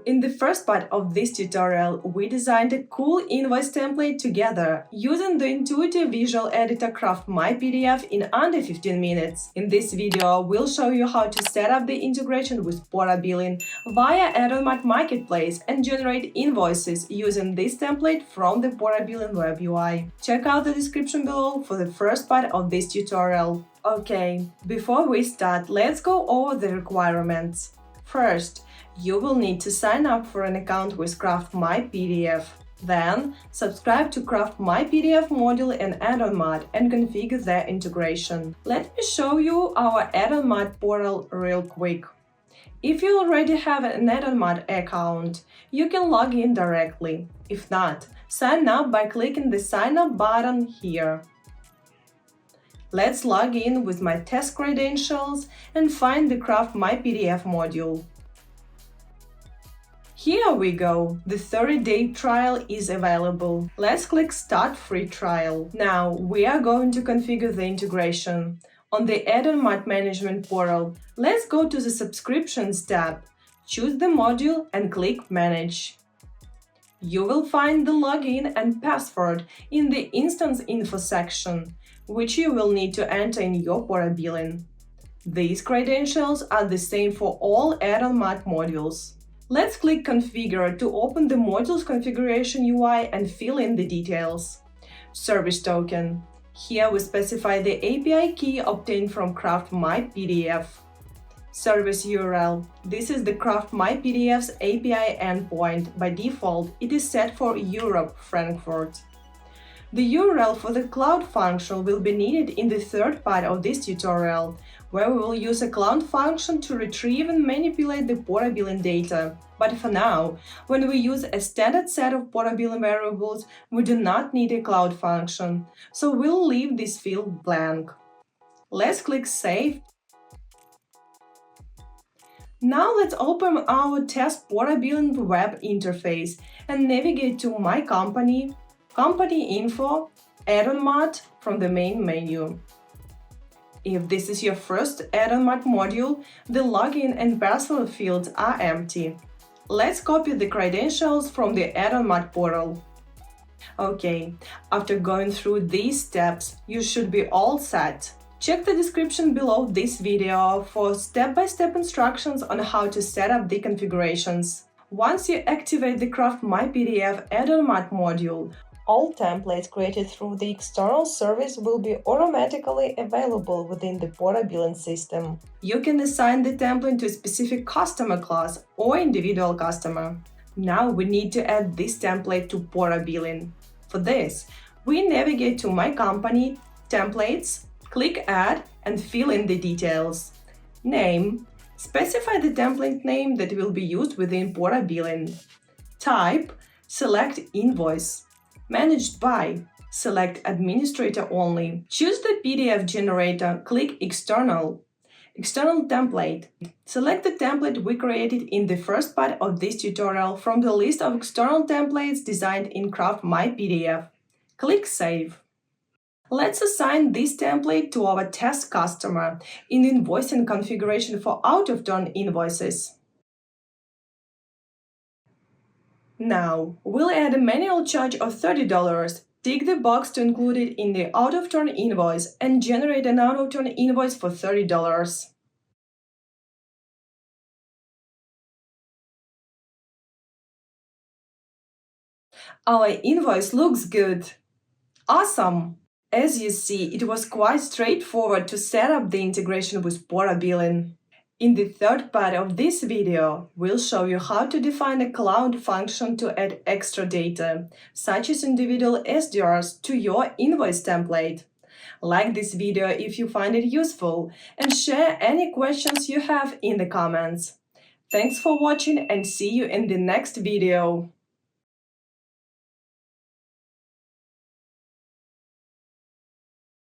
in the first part of this tutorial, we designed a cool invoice template together using the intuitive visual editor CraftMyPDF in under 15 minutes. In this video, we'll show you how to set up the integration with PortaBilling via Add-on Mart marketplace and generate invoices using this template from the PortaBilling web UI. Check out the description below for the first part of this tutorial. Okay, before we start, let's go over the requirements. First, you will need to sign up for an account with CraftMyPDF. Then, subscribe to CraftMyPDF module and Add-on Mart and configure their integration. Let me show you our Add-on Mart portal real quick. If you already have an Add-on Mart account, you can log in directly. If not, sign up by clicking the Sign Up button here. Let's log in with my test credentials and find the CraftMyPDF module. Here we go, the 30-day trial is available. Let's click Start Free Trial. Now we are going to configure the integration. On the Add-on Mart Management portal, let's go to the Subscriptions tab, choose the module and click Manage. You will find the login and password in the Instance Info section, which you will need to enter in your PortaBilling. These credentials are the same for all Add-on Mart modules. Let's click Configure to open the module's configuration UI and fill in the details. Service token. Here we specify the API key obtained from CraftMyPDF. Service URL. This is the CraftMyPDF's API endpoint. By default, it is set for Europe, Frankfurt. The URL for the cloud function will be needed in the third part of this tutorial, where we will use a cloud function to retrieve and manipulate the PortaBilling data. But for now, when we use a standard set of PortaBilling variables, we do not need a cloud function, so we'll leave this field blank. Let's click Save. Now let's open our test PortaBilling web interface and navigate to My Company, Company Info, Add-on Mart from the main menu. If this is your first Add-on Mart module, the login and password fields are empty. Let's copy the credentials from the Add-on Mart portal. Okay, after going through these steps, you should be all set. Check the description below this video for step-by-step instructions on how to set up the configurations. Once you activate the CraftMyPDF Add-on Mart module, all templates created through the external service will be automatically available within the PortaBilling system. You can assign the template to a specific customer class or individual customer. Now we need to add this template to PortaBilling. For this, we navigate to My Company, Templates, click Add and fill in the details. Name. Specify the template name that will be used within PortaBilling. Type. Select Invoice. Managed by. Select Administrator only. Choose the PDF generator, click External. External template. Select the template we created in the first part of this tutorial from the list of external templates designed in CraftMyPDF. Click Save. Let's assign this template to our test customer in invoicing configuration for out-of-turn invoices. Now, we'll add a manual charge of $30. Tick the box to include it in the out-of-turn invoice and generate an out-of-turn invoice for $30. Our invoice looks good. Awesome! As you see, it was quite straightforward to set up the integration with PortaBilling. In the third part of this video, we'll show you how to define a cloud function to add extra data, such as individual SDRs, to your invoice template. Like this video if you find it useful, and share any questions you have in the comments. Thanks for watching and see you in the next video.